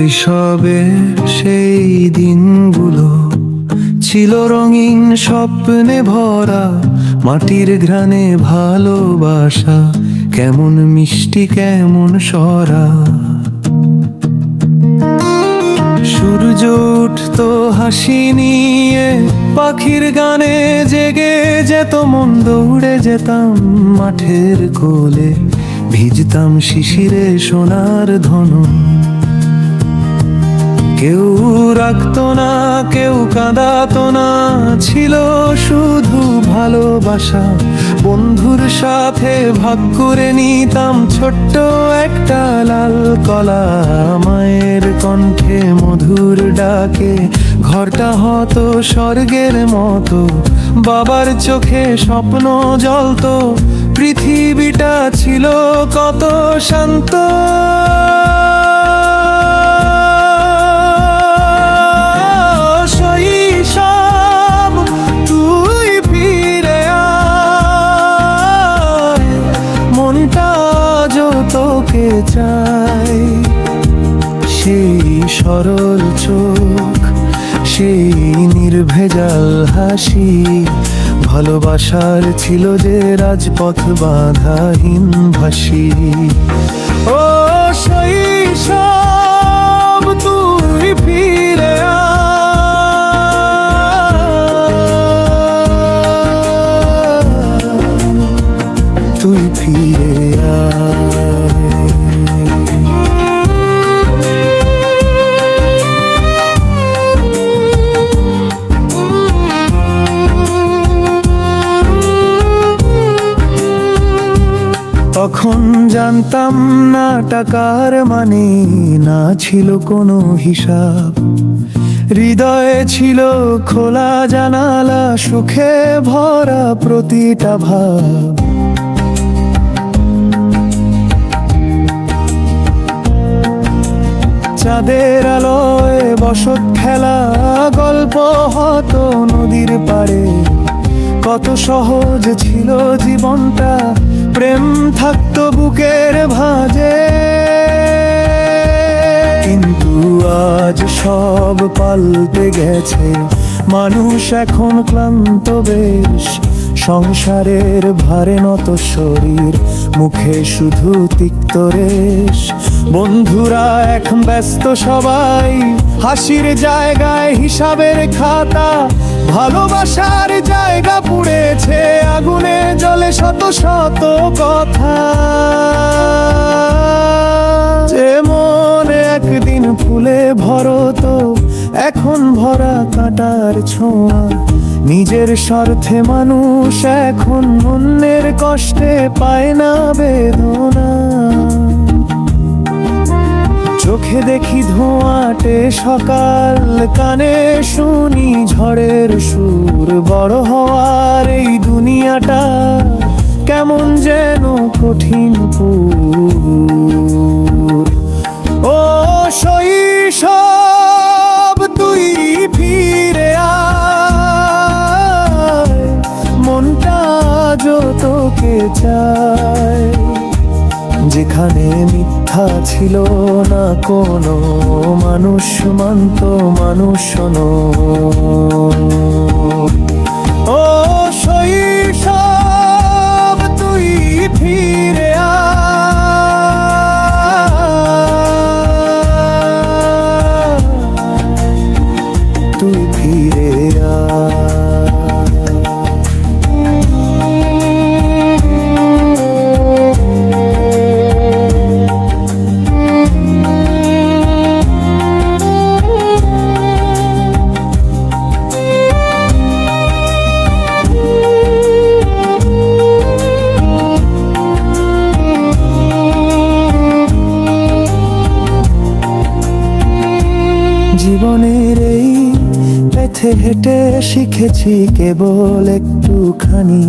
শৈশবের সেই দিনগুলো ছিল রঙিন স্বপ্নে ভরা, মাটির ঘ্রাণে ভালোবাসা কেমন মিষ্টি কেমন সরা। সূর্য উঠতো হাসি নিয়ে, পাখির গানে জেগে যেত মন, দৌড়ে যেতাম মাঠের কোলে, ভিজতাম শিশিরে সোনার ধন। কেউ রাখতো না কেউ কাঁদাতো না, ছিল শুধু ভালোবাসা। বন্ধুর সাথে ভাগ করে নিতাম ছোট্ট একটা লাল কলা। মায়ের কণ্ঠে মধুর ডাকে ঘরটা হতো স্বর্গের মতো, বাবার চোখে স্বপ্ন জ্বলতো, পৃথিবীটা ছিল কত শান্ত। তোকে চাই সেই সরল চোখ, সেই নির্ভেজাল হাসি, ভালোবাসার ছিল যে রাজপথ বাধাহীন ভাসি। ও শৈশব তুই ফিরে তুই ফিরে তখন জানতাম না টাকার মানে, না ছিল কোনো হিসাব। হৃদয়ে ছিল খোলা জানালা, সুখে ভরা প্রতিটা ভাব। চাঁদের আলোয় বসত খেলা, গল্প হতো নদীর পাড়ে। কত সহজ ছিল জীবনটা, প্রেম থাকতো বুকের ভাঁজে। কিন্তু আজ সব পাল্টে গেছে, মানুষ এখন ক্লান্ত বেশ। সংসারের ভারে নত শরীর, মুখে শুধু তিক্ত রেশ। বন্ধুরা এখন ব্যস্ত সবাই, হাসির জায়গায় হিসাবের খাতা। ভালোবাসার জায়গা পুড়েছে আগুনে জ্বলে শত শত কথা। যে মনে একদিন ফুলে ভরতো, এখন ভরা কাঁটার ছোঁয়া। নিজের স্বার্থে মানুষ এখন অন্যের কষ্টে পায় না বেদনা। চোখে দেখি ধোঁয়াটে সকাল, কানে শুনি ঝড়ের সুর। বড় হওয়ার এই দুনিয়াটা কেমন যেন কঠিন পুর। ও শৈশব তুই ফিরে আয়, মনটা আজ তোকে চায়। যেখানে মিথ্যা ছিল না কোনো, মানুষ মানত মানুষ শোনো। ও শৈশব তুই ফিরে তুই ফিরে জীবনের এই পথে হেঁটে শিখেছি কেবল একটুখানি।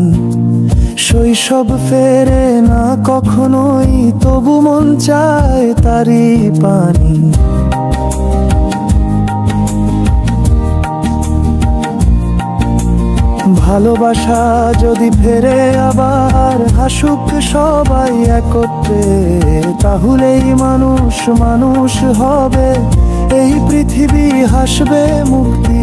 শৈশব ফেরে না কখনোই, তবু মন চায় তারই পানি। ভালোবাসা যদি ফেরে আবার, হাসুক সবাই একত্রে, তাহলেই মানুষ মানুষ হবে। এই পৃথিবী হাসবে মুক্তি